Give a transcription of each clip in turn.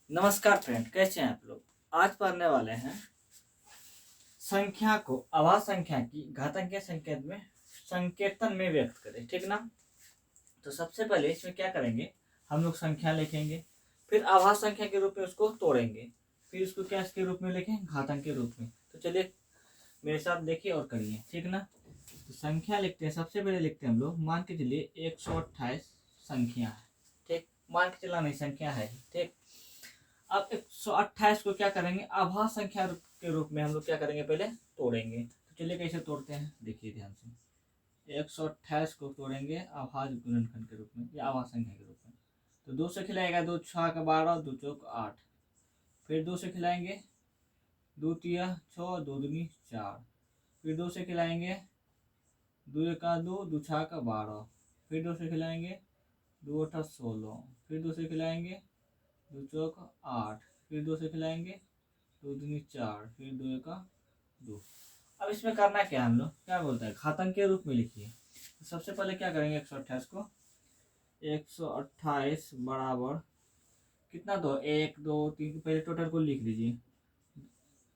नमस्कार फ्रेंड, कैसे हैं आप लोग। आज पढ़ने वाले हैं संख्या को अभाज्य संख्या की घातांकीय संकेत में संकेतन में व्यक्त करें। ठीक ना। तो सबसे पहले इसमें क्या करेंगे, हम लोग संख्या लिखेंगे, फिर अभाज्य संख्या के रूप में उसको तोड़ेंगे, फिर उसको क्या इसके रूप में लिखें, घातांक के रूप में। तो चलिए मेरे साथ देखिए और करिए। ठीक ना। तो संख्या लिखते हैं, सबसे पहले लिखते हैं हम लोग, मान के चलिए 128 संख्या है। ठीक, मान के चला नहीं, संख्या है। ठीक, अब 128 को क्या करेंगे, अभाज्य संख्या के रूप में हम लोग क्या करेंगे, पहले तोड़ेंगे। तो चलिए कैसे तोड़ते हैं, देखिए ध्यान से। 128 को तोड़ेंगे अभाज्य गुणनखंड के रूप में या अभाज्य संख्या के रूप में। तो 2 से खिलाएगा, 2 छः का 12, 2 चौक 8। फिर 2 से खिलाएंगे, 2 तिया 6, 2 दूनी 4। फिर 2 से खिलाएंगे, 2 का 2, 2 छः का 12। फिर 2 से खिलाएंगे, 2 अठा 16। फिर 2 से खिलाएंगे, 2 चौक 8। फिर 2 से खिलाएंगे, 2 दूनी 4। फिर 2 का 2। अब इसमें करना क्या है, हम लोग क्या बोलता है, घातांक के रूप में लिखिए। तो सबसे पहले क्या करेंगे, 128 को, 128 बराबर कितना, दो 1 2 3, पहले टोटल को लिख लीजिए।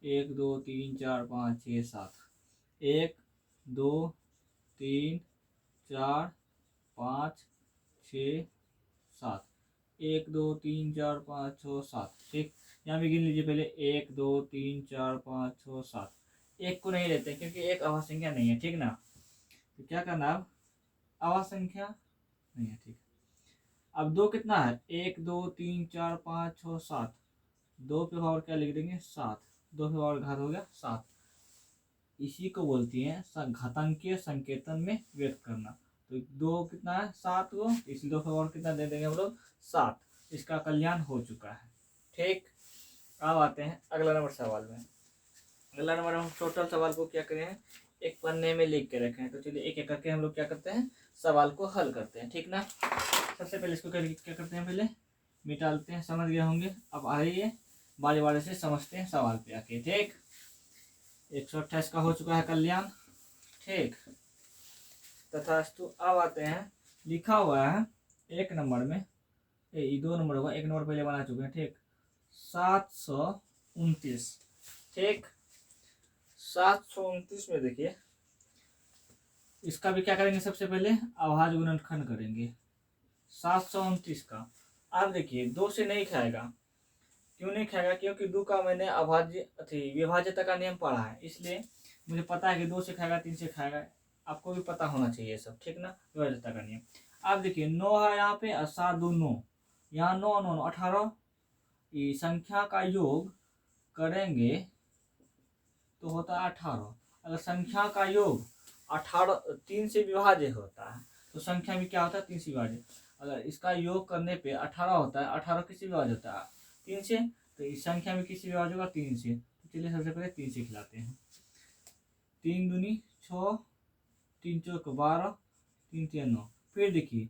1 2 3 4 5 6 7। 1 2 3 4 5 6 7। 1 2 3 4 5 6 7। ठीक, यहाँ भी गिन लीजिए पहले, 1 2 3 4 5 6 7। एक को नहीं लेते क्योंकि एक अभाज्य संख्या नहीं है। ठीक ना। तो क्या करना, अब अभाज्य संख्या नहीं है। ठीक, अब 2 कितना है, 1 2 3 4 5 6 7। 2 पे पावर क्या लिख देंगे, 7। 2 पे पावर घात हो गया 7। इसी को बोलती है घातांकीय संकेतन में व्यक्त करना। तो 2 कितना है, 7 को, इसलिए 2 पे पावर कितना दे देंगे हम लोग, 7। इसका कल्याण हो चुका है। ठीक, अब आते हैं अगला नंबर सवाल में। अगला नंबर हम टोटल सवाल को क्या करें, एक पन्ने में लिख के रखें। तो चलिए एक एक करके हम लोग क्या करते हैं, सवाल को हल करते हैं। ठीक ना। सबसे पहले इसको क्या करते हैं, पहले मिटालते हैं, समझ गए होंगे। अब आइए बारी बारी से समझते हैं सवाल पे आके। ठीक, 128 का हो चुका है कल्याण। ठीक, तथास्तु अब आते हैं, लिखा हुआ है एक नंबर में, ये 2 नंबर होगा, एक नंबर पहले बना चुके हैं। ठीक, 729। ठीक, 729 में देखिए, इसका भी क्या करेंगे, सबसे पहले अभाज्य गुणनखंड करेंगे 729 का। अब देखिए 2 से नहीं खाएगा, क्यों नहीं खाएगा, क्योंकि 2 का मैंने अभाज्य विभाज्यता का नियम पढ़ा है, इसलिए मुझे पता है कि 2 से खाएगा, 3 से खाएगा। आपको भी पता होना चाहिए सब। ठीक ना, विभाज्यता का नियम। अब देखिए 9 है यहाँ पे और 7 2 9, यहाँ 9 9 18। संख्या का योग करेंगे तो होता है 18। अगर संख्या का योग 18 3 से विभाज्य होता है, तो संख्या में क्या होता है, 3 से विभाज्य। अगर इसका योग करने पे 18 होता है, 18 किससे विभाज्य होता है, 3 से। तो इस संख्या में किससे विभाज्य होगा, 3 से। तो चलिए सबसे पहले 3 से खिलाते हैं। 3 दूनी 6, 3 चौक 12, 3 3 9। फिर देखिए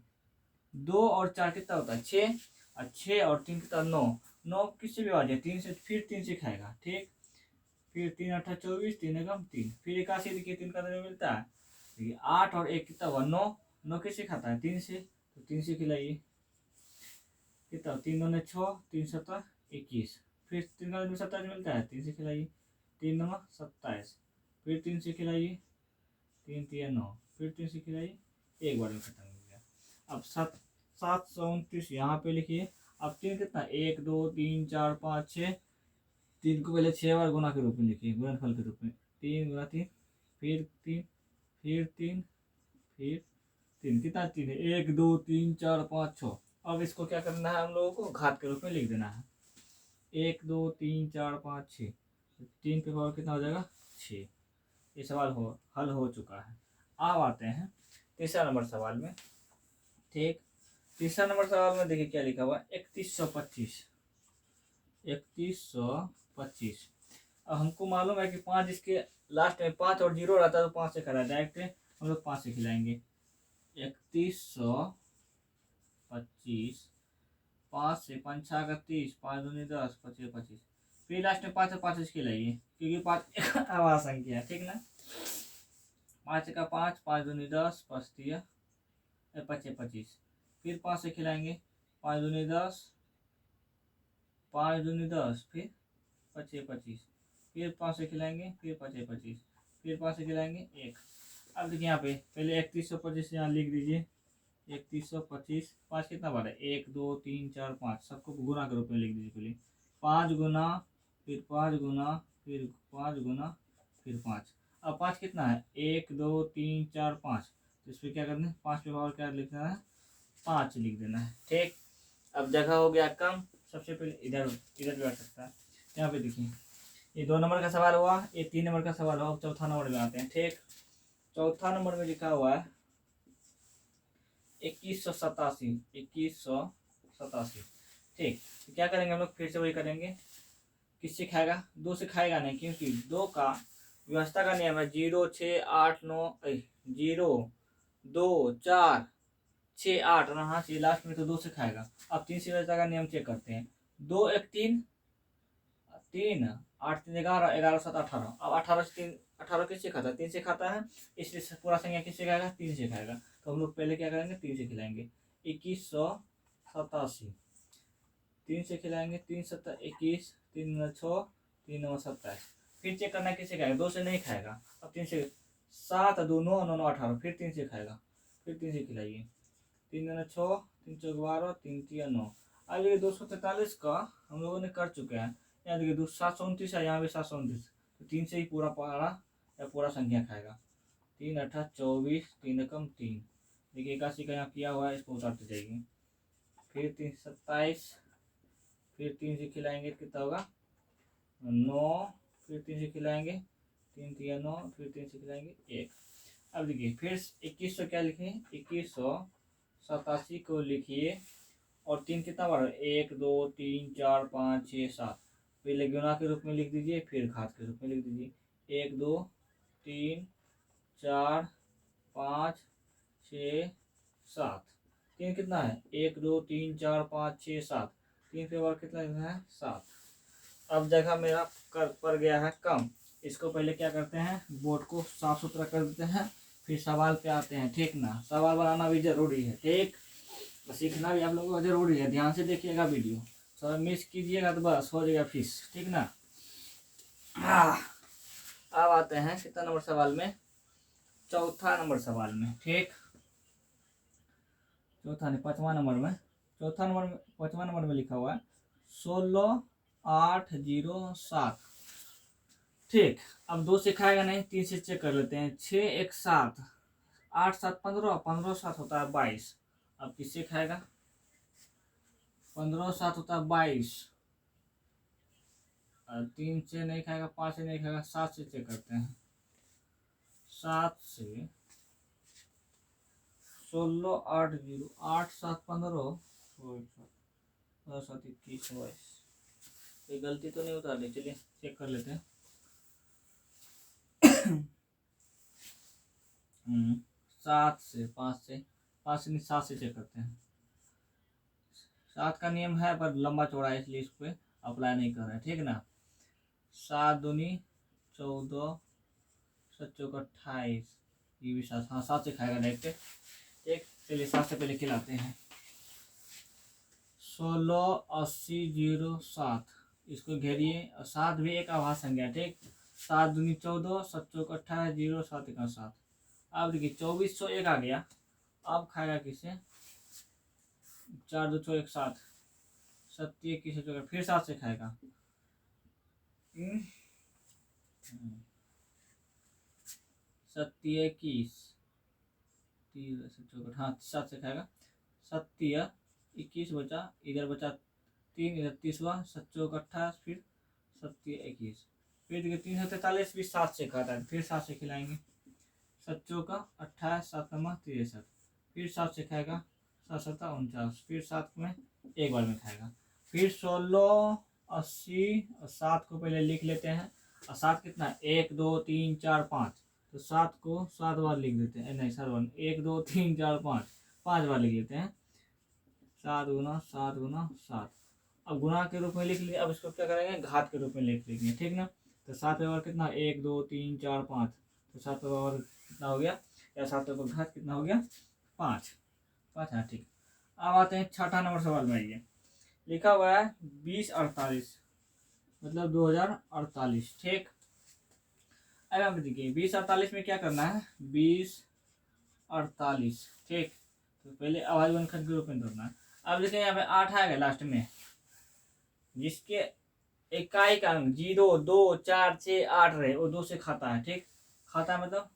2 और 4 कितना होता है, 6, और 6 और 3 कितना, 9। 9 किससे विभाज्य है, 3 से। फिर 3 से खाएगा। ठीक, फिर 3 अठा 24, 3 एकम 3। फिर 81, देखिए 3 का दर मिलता है। देखिए 8 और 1 कितना हुआ, 9। 9 किससे खाता है, 3 से। तो 3 से खिलाइए, कितना, 3 दूने 6, 3 7 21। फिर 3 का दर 27 मिलता है, 3 से खिलाइए, 3 9 27। फिर 3 से खिलाइए, 3 3 9। फिर 3 से खिलाइए, एक बार में खत्म हो गया। अब 729 यहाँ पे लिखिए। अब 3 कितना, 1 2 3 4 5 6। 3 को पहले 6 बार गुना के रूप में लिखिए, गुणनफल के रूप में। 3 गुना 3, फिर 3, फिर 3, फिर 3। कितना 3 है, 1 2 3 4 5 6। अब इसको क्या करना है, हम लोगों को घात के रूप में लिख देना है। 1 2 3 4 5 6। 3 पे पावर कितना हो जाएगा, 6। ये सवाल हल हो चुका है। अब आते हैं तीसरा नंबर सवाल में। ठीक, तीसरा नंबर सवाल में देखिए क्या लिखा हुआ है, 3125। 3125। अब हमको मालूम है कि 5 इसके लास्ट में 5 और 0 रहता है, तो 5 से खिलाए डायरेक्ट हम लोग 5 से खिलाएंगे। 3125, 5 से 5 छः का 30, 5 दूनी 10, 25 25। फिर लास्ट में 5 से 5 से खिलाइए, क्योंकि 5 एक अभाज्य संख्या है। ठीक ना। 5 का 5, 5 दूनी 10, 5 दिया 25 25। फिर 5 से खिलाएंगे, 5 दूनी 10, 5 दूनी 10, फिर 5 25, फिर 5 से खिलाएंगे, फिर 5 25, फिर 5 से खिलाएंगे 1। अब देखिए यहाँ पे पहले 3125 यहाँ लिख दीजिए। 3125, 5 कितना बार है, 1 2 3 4 5, सबको गुना के रूप में लिख दीजिए पहले। 5 गुना, फिर 5 गुना, फिर 5 गुना, फिर 5। अब 5 कितना है, 1 2 3 4 5, तो इस पर क्या करना है, 5 पे और क्या लिखना है, 5 लिख देना है। ठीक, अब जगह हो गया कम। सबसे पहले इधर इधर बैठ सकता है। यहाँ पे देखिए ये 2 नंबर का सवाल हुआ, ये 3 नंबर का सवाल हुआ। अब चौथा नंबर में आते हैं। ठीक, चौथा नंबर में लिखा हुआ है 2187, 2187। ठीक, तो क्या करेंगे हम लोग, फिर से वही करेंगे। किससे खाएगा, 2 से खाएगा नहीं, क्योंकि 2 का व्यवस्था का नियम है 0 6 8 9 0 2 4 6 8, और हाँ से लास्ट में तो 2 से खाएगा। अब 3 से व्यवस्था का नियम चेक करते हैं। 2 1 3 3, 8 3 11, 11 7 18। अब 18 से 3, 18 किससे खाता है, 3 से खाता है, इसलिए पूरा संख्या किससे खाएगा, 3 से खाएगा। तो हम लोग पहले क्या करेंगे, 3 से खिलाएंगे। 2187, 3 से खिलाएंगे। 3 7 21, 3 9 6, 3 9 27। फिर चेक करना किससे खाएगा, 2 से नहीं खाएगा। अब 3 से 7 2 9 9 9 18, फिर 3 से खाएगा, फिर 3 से खिलाइए। 3 9 6, 3 4 12, 3 3 9। अब ये 243 का हम लोगों ने कर चुके हैं। यहाँ देखिए 729 है, यहाँ भी 729, तो 3 से ही पूरा पारा या पूरा संख्या खाएगा। 3 8 24, 3 कम 3। देखिए 81 का यहाँ किया हुआ है, इसको उतारते जाएंगे। फिर 3 27, फिर 3 से खिलाएंगे, कितना होगा 9, फिर 3 से खिलाएंगे, 3 3 9, फिर 3 से खिलाएंगे 1। अब देखिए फिर 2100 क्या लिखे, 2187 को लिखिए, और 3 कितना बार, 1 2 3 4 5 6 7। पहले गुणा के रूप में लिख दीजिए, फिर घात के रूप में लिख दीजिए। 1 2 3 4 5 6 7। 3 कितना है, 1 2 3 4 5 6 7। 3 के बाद कितना लिखना है, 7। अब जगह मेरा पड़ गया है कम। इसको पहले क्या करते हैं, बोर्ड को साफ सुथरा कर देते हैं, फिर सवाल पे आते हैं। ठीक ना, सवाल बनाना भी जरूरी है। ठीक, सीखना भी आप लोगों को जरूरी है। ध्यान से देखिएगा वीडियो, सर मिस कीजिएगा तो बस हो जाएगा फिश। ठीक ना। अब आते हैं कितना नंबर सवाल में, चौथा नंबर सवाल में। ठीक, चौथा नहीं, 5वां नंबर में। चौथा नंबर में 5वां नंबर में लिखा हुआ है 16807। ठीक, अब 2 से खाएगा नहीं, 3 से चेक कर लेते हैं। 6 1 7, 8 7 15, 15 7 होता है 22। अब किससे खाएगा, 15 7 होता है 22, और 3 से नहीं खाएगा, 5 से नहीं खाएगा, 7 से चेक करते हैं। 7 से 16 8 0, 8 7 15, 10 7 21 22। कोई गलती तो नहीं उतार, चलिए चेक कर लेते हैं। 7 से 5 से 5 से नहीं, 7 से चेक करते हैं। 7 का नियम है पर लंबा चौड़ा है, इसलिए इस पर अप्लाई नहीं कर रहे हैं। ठीक ना। 7 दूनी 14, 7 चौक 28, ये भी 7। हाँ 7 से खाएगा डायरेक्ट। ठीक, चलिए 7 से पहले खिलाते हैं। 16 80 07, इसको घेरिए, और 7 भी एक आभास संख्या। ठीक, 7 दूनी 14, 7 चौक 28, 0 7 1 7। अब देखिए 2401 आ गया। अब खाएगा किसे, 4 2 6 1 7, 7 21 चौक, फिर 7 से खाएगा। 7 21 चौक, हाँ 7 से खाएगा। 7 21 बचा, इधर बचा 3, इधर 30 हुआ, 7 चौक 28, फिर 7 21, फिर देखिए 3 43 भी 7 से खाता है, फिर 7 से खिलाएंगे। 7 चौका 28, 7 नंबर 63, फिर 7 से खाएगा। 7 7 49, फिर 7 में एक बार में खाएगा। फिर 16 80, और 7 को पहले लिख लेते हैं। और 7 कितना है, 1 2 3 4 5, तो 7 को 7 बार लिख देते हैं। नहीं सर 1 2 3 4 5, 5 बार लिख लेते हैं। 7 गुना 7 गुना 7। अब गुना के रूप में लिख लिए, अब इसको क्या करेंगे, घात के रूप में लिख लेंगे। ठीक ना। तो 7 बार कितना, 1 2 3 4 5, तो 7 बार कितना हो गया, या 7 का घात कितना हो गया, 5 5। हाँ ठीक। अब आते हैं छठा नंबर सवाल में। आइए लिखा हुआ है 2048, मतलब 2048। ठीक, अब आप देखिए 2048 में क्या करना है, 2048। ठीक, तो पहले आवाज गुणनखंड के रूप में ढूंढना है। अब देखिए यहाँ पे 8 आएगा लास्ट में, जिसके इकाई का अंक 0, 2, 4, 6, 8 रहे वो 2 से खाता है। ठीक, खाता है मतलब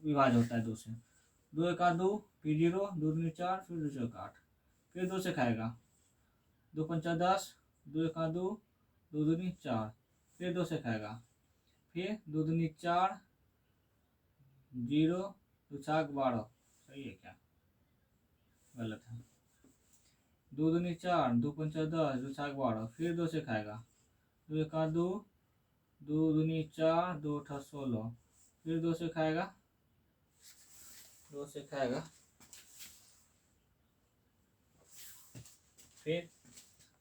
विभाज्य होता है 2 से। 2 1 2, फिर 0, 2 2 4, फिर 2 4 8, फिर 2 से खाएगा, 2 5 10, 2 1 2, 2 2 4, फिर 2 से खाएगा, फिर 2 2 4, 0, 2 4 12। सही है क्या, गलत है। 2 2 4, 2 5 10, 2 4 12, फिर 2 से खाएगा, 2 1 2, 2 2 4, 2 8 16, फिर 2 से खाएगा, 2 से खाएगा, फिर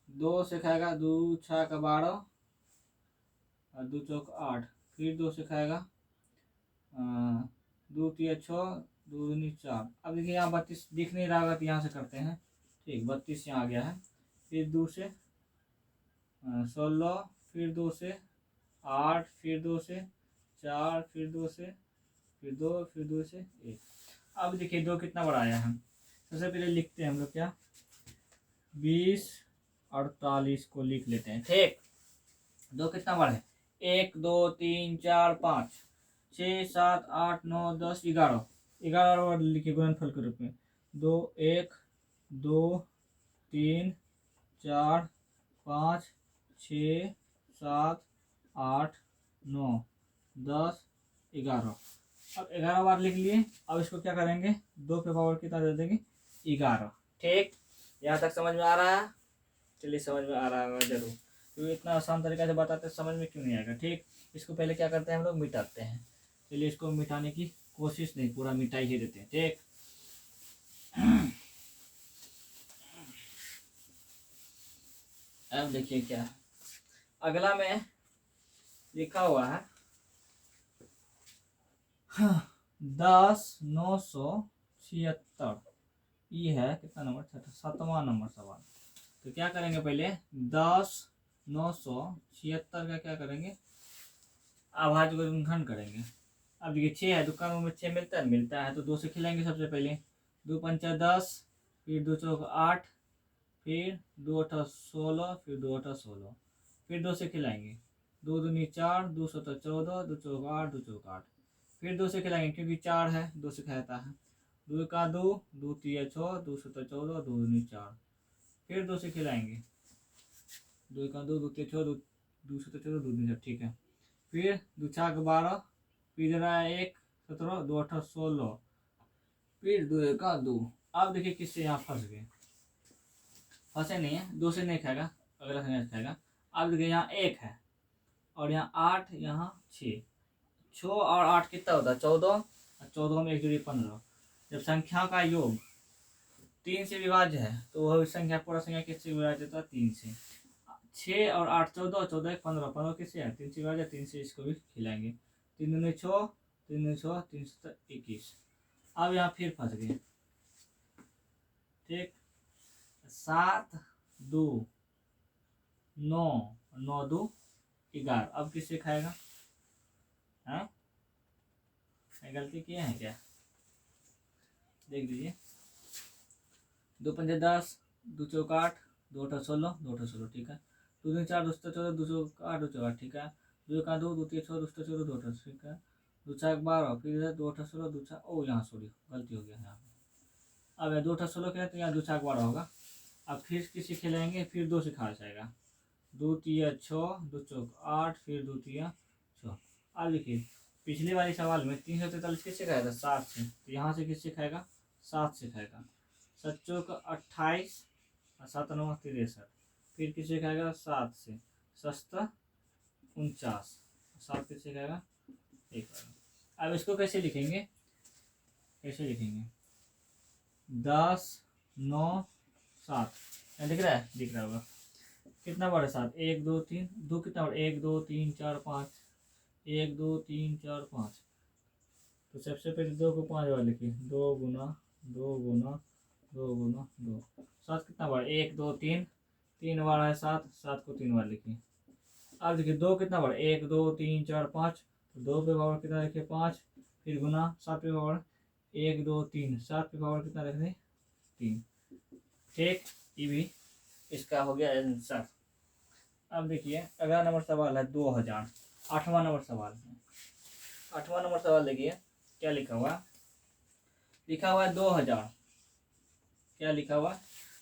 2 से खाएगा, 2 6 का 12 और 2 चौक 8, फिर 2 से खाएगा, 2 3 6, 2 2 4। अब देखिए यहाँ 32 दिख नहीं रहा होगा तो यहाँ से करते हैं। ठीक, 32 यहाँ आ गया है, फिर 2 से 16, फिर 2 से 8, फिर 2 से 4, फिर 2 से, फिर 2, फिर 2 से 1। अब देखिए 2 कितना बड़ा आया है। सबसे पहले लिखते हैं हम लोग क्या, 2048 को लिख लेते हैं। ठीक, 2 कितना बड़ा है, 1 2 3 4 5 6 7 8 9 10 11। 11 और लिखिए गुणनफल के रूप में, 2 1 2 3 4 5 6 7 8 9 10 11। अब 11 बार लिख लिए। अब इसको क्या करेंगे, 2 पे पावर कितना दे देंगे, 11। ठीक, यहाँ तक समझ में आ रहा है। चलिए समझ में आ रहा है जरूर, तो इतना आसान तरीका से बताते हैं, समझ में क्यों नहीं आएगा। ठीक, इसको पहले क्या करते हैं हम लोग, मिटाते हैं। चलिए इसको मिटाने की कोशिश नहीं, पूरा मिटाई ही देते हैं। ठीक, अब देखिए क्या अगला में लिखा हुआ है, 10,976। ये है कितना नंबर, 7वां नंबर सवाल। तो क्या करेंगे, पहले 10,976 का क्या करेंगे, अभाज्य गुणनखंड करेंगे। अब देखिए 6 है, दुकानों में 6 मिलता है तो 2 से खिलाएंगे सबसे पहले। 2 5 10, फिर 2 चौक 8, फिर 2 8 16, फिर 2 8 16, फिर 2 से खिलाएंगे। 2 2 4, 2 7 14, 2 चौक 8, 2 चौक 8, फिर 2 से खिलाएंगे क्योंकि 4 है, 2 से खाता है। 2 1 2, 2 3 6, 2 7 14, 2 2 4, फिर 2 से खिलाएंगे। 2 1 2, 2 3 6, 2 7 14, 2 2 4। ठीक है, फिर 2 4 12, फिर जरा 1 17, 2 8 16, फिर 2 1 2। अब देखिए किससे यहाँ फंस गए, फंसे नहीं है, 2 से नहीं खाएगा, अगला संख्या खाएगा। अब देखिए यहाँ 1 है और यहाँ 8, यहाँ 6। 6 और 8 कितना होता है, 14, और 14 में 1 जोड़ी 15। जब संख्या का योग 3 से विभाज्य है तो वह संख्या, पूरा संख्या किससे विभाज्य होता है, 3 से। 6 और 8 14, 14 1 15, 15 किससे है, 3 से विभाज्य, 3 से इसको भी खिलाएंगे। 3 दूनी 6, 3 दूनी 6, 3 7 21। अब यहाँ फिर फंस गए। ठीक, 7 2 9, 9 2 11। अब किससे खाएगा, हाँ गलती किए हैं क्या, देख लीजिए। 2 5 10, 2 चौक 8, 2 8 16, 2 8 16। ठीक है, 2 3 4, 2 7 14, 2 चौक 8, 2 चौक 8। ठीक है, 2 1 2, 2 3 6, 2 7 14, 2 8। ठीक है, 2 4 12, फिर इधर 2 8 16, 2 4, ओ यहाँ सॉरी गलती हो गया यहाँ पे। अब 2 8 16 क्या, तो यहाँ 2 4 12 होगा। अब फिर किसी खिलाएंगे, फिर 2 से खा जाएगा। 2 3 6, 2 चौक 8, फिर 2 3 6। अब देखिए पिछले वाले सवाल में 343 किससे खाएगा, 7 से, तो यहाँ से किससे खाएगा, 7 से खाएगा। 7 चौक 28 और 7 9 63, फिर किससे खाएगा, 7 से। सस्ता 49, 7 किससे खाएगा, 1। अब इसको कैसे लिखेंगे, कैसे लिखेंगे, 10 9 7। दिख रहा है, दिख रहा होगा। कितना बड़ा 7, 1 2 3, 2 कितना बड़ा, 1 2 3 4 5, 1 2 3 4 5। तो सबसे पहले 2 को 5 बार लिखिए, 2 गुना 2 गुना 2 गुना 2। 7 कितना बड़ा, 1 2 3, 3 बार है 7, 7 को 3 बार लिखिए। अब देखिए 2 कितना बार, 1 2 3 4 5, तो 2 पे पावर कितना लिखिए 5, फिर गुना 7 पे पावर 1 2 3, 7 पे पावर कितना रख दें 3। ठीक, ये भी इसका हो गया आंसर। अब देखिए अगला नंबर सवाल है 2000, 8वां नंबर सवाल है। 8वां नंबर सवाल देखिए क्या लिखा हुआ है, लिखा हुआ है 2000, क्या लिखा हुआ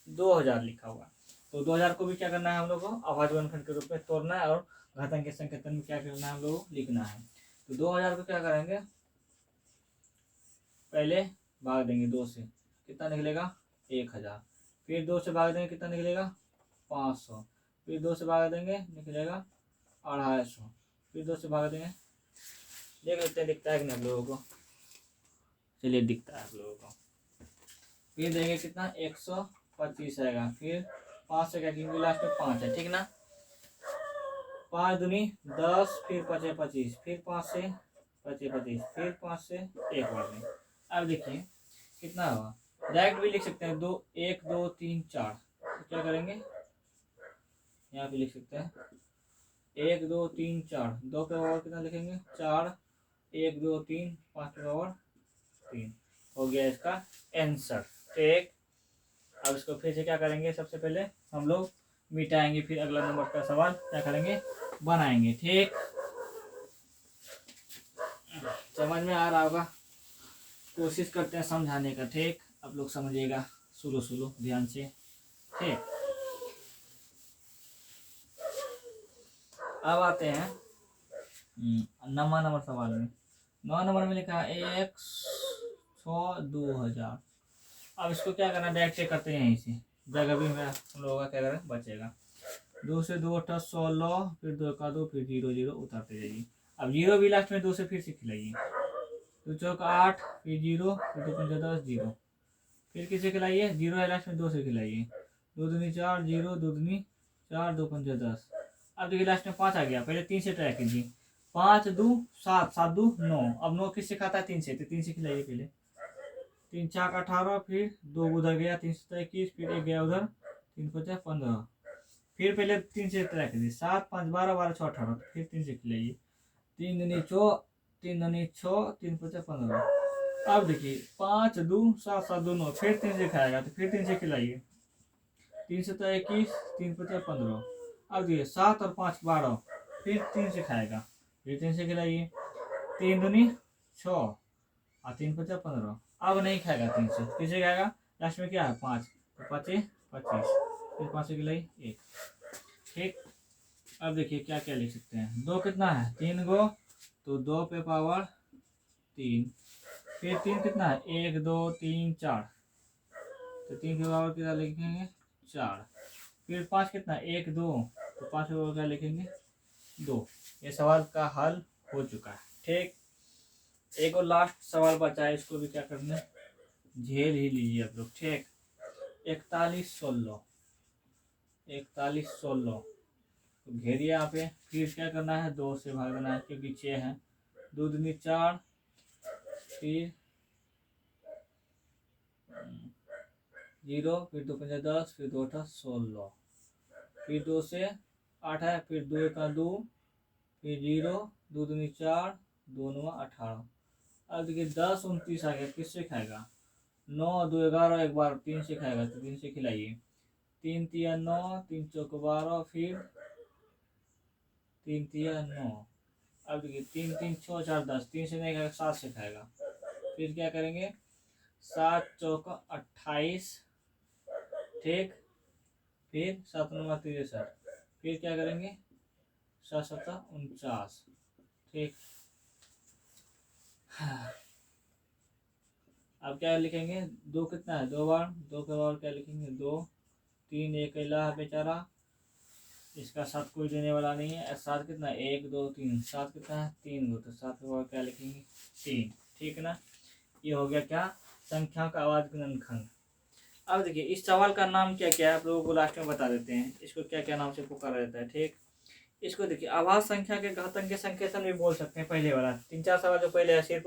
2000 लिखा हुआ। तो 2000 को भी क्या करना है हम लोग को अभाज्य गुणनखंड के रूप में तोड़ना है और घातांक के संकेतन में क्या करना है हम लोग को लिखना है। तो 2000 को क्या करेंगे, पहले भाग देंगे 2 से, कितना निकलेगा 1000, फिर 2 से भाग देंगे कितना निकलेगा 500, फिर 2 से भाग देंगे निकलेगा 250, फिर 2 से भाग देंगे, देख लेते हैं दिखता है कि नहीं आप लोगों को, चलिए दिखता है आप लोगों को। फिर देंगे कितना 125 आएगा, फिर 5 से क्या क्योंकि लास्ट में 5 है, ठीक ना, 5 दूनी 10, फिर 5 25, फिर 5 से 25 25, फिर 5 से 1 बार में। अब देखिए कितना हुआ, डायरेक्ट भी लिख सकते हैं 2 1 2 3 4, तो क्या करेंगे यहाँ पे लिख सकते हैं 1 2 3 4, 2 पे पावर कितना लिखेंगे 4, 1 2 3, 5 पे पावर 3, हो गया इसका आंसर। ठीक, अब इसको फिर से क्या करेंगे, सबसे पहले हम लोग मिटाएंगे, फिर अगला नंबर का सवाल क्या करेंगे बनाएंगे। ठीक, समझ में आ रहा होगा, कोशिश करते हैं समझाने का। ठीक, आप लोग समझिएगा सुलो ध्यान से। ठीक, अब आते हैं 9वां नंबर सवाल में। 9 नंबर में लिखा है 1/6/2000। अब इसको क्या करना, डायरेक्ट चेक करते हैं, यहीं से जगह भी मेरा हम लोगों का क्या करें बचेगा। 2 से 2 = 16, फिर 2 का 2, फिर 0 0 उतारते जाइए। अब 0 भी लास्ट में 2 से फिर से खिलाइए, 2 चौक 8, फिर 0, फिर 2 पंजा 10 0, फिर किसे खिलाइए 0 है लास्ट में 2 से खिलाइए, 2 दूनी 4 0, 2 दूनी 4, 2 पंजा 10। अब देखिए लास्ट में 5 आ गया, पहले 3 से ट्राई कीजिए, 5 2 7, 7 2 9, अब 9 किससे खाता है 3 से, तो 3 से खिलाइए पहले, 3 4 18, फिर 2 उधर गया 3 7 21, फिर 1 गया उधर 3 5 15, फिर पहले 3 से ट्राई कीजिए, 7 5 12 12 6 18, फिर 3 से खिलाइए, 3 दूनी 4, 3 दूनी 6, 3 5 15। अब देखिए 5 2 7 7 2 9, फिर 3 से खाएगा तो फिर 3 से खिलाइए, 3 से 21, 3 5 15। अब देखिए 7 और 5 12, फिर 3 से खाएगा, फिर 3 से खिलाइए, 3 दूनी 6 और 3 5 15। अब नहीं खाएगा 3 से, किसे खाएगा लास्ट में क्या है 5, तो 5 25, फिर 5 से खिलाई 1। ठीक, अब देखिए क्या क्या लिख सकते हैं, 2 कितना है 3 गो, तो 2 पे पावर 3, फिर 3 कितना है 1 2 3 4, तो 3 के पावर कितना लिखेंगे 4, फिर 5 कितना 1 2, तो 5 के पावर क्या लिखेंगे 2। ये सवाल का हल हो चुका है। ठीक, एक और लास्ट सवाल बचा है, इसको भी क्या करना है झेल ही लीजिए आप लोग। ठीक, 41 16, 41 16 तो घेरिए यहाँ पे, फिर क्या करना है 2 से भागना है क्योंकि 6 है, 2 दूनी 4, फिर 0, फिर 2 पंजा 10, फिर 2 8 16, फिर 2 से 8 है, फिर 2 का 2, फिर 0, 2 दूनी 4, 2 9 18। अब देखिए 10 29 आ गया, किससे खाएगा 9 2 11, एक बार 3 से खाएगा तो 3 से खिलाइए, 3 3 9, 3 चौक 12, फिर 3 3 9। अब देखिए 3 3 6 4 10, 3 से नहीं खाएगा 7 से खाएगा, फिर क्या करेंगे 7 चौक 28। ठीक, फिर 7 9 63, फिर क्या करेंगे 7 7 49। ठीक, अब क्या लिखेंगे 2 कितना है 2 बार, 2 के बार क्या लिखेंगे 2, 3 1 अकेला है बेचारा, इसका 7 कोई देने वाला नहीं है, 7 कितना 1 2 3, 7 कितना है 3 गो, तो 7 के बार क्या लिखेंगे 3। ठीक है ना, ये हो गया क्या संख्या का आवाज गुणनखंड। अब देखिए इस सवाल का नाम क्या क्या है आप लोगों को लास्ट में बता देते हैं, इसको क्या क्या नाम से पुकारा जाता है। ठीक, इसको देखिए आवाज संख्या के घातांक के संकेतन भी बोल सकते हैं, पहले वाला 3 4 सवाल जो पहले है सिर्फ,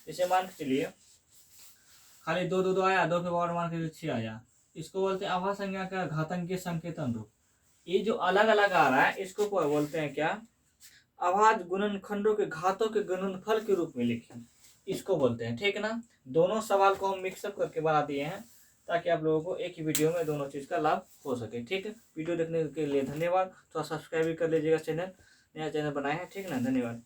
जैसे मान के चलिए खाली 2 2 2 आया, 2 के पावर मान के 6 आया, इसको बोलते हैं आवाज संख्या का घातांक के संकेतन रूप। ये जो अलग अलग आ रहा है इसको बोलते हैं क्या, अभाज्य गुणनखंडों के घातों के गुणनफल के रूप में लिखें, इसको बोलते हैं। ठीक है ना। दोनों सवाल को हम मिक्सअप करके बना दिए हैं ताकि आप लोगों को एक ही वीडियो में दोनों चीज़ का लाभ हो सके। ठीक है। वीडियो देखने के लिए धन्यवाद। तो सब्सक्राइब भी कर लीजिएगा चैनल, नया चैनल बनाए हैं। ठीक है ना। धन्यवाद।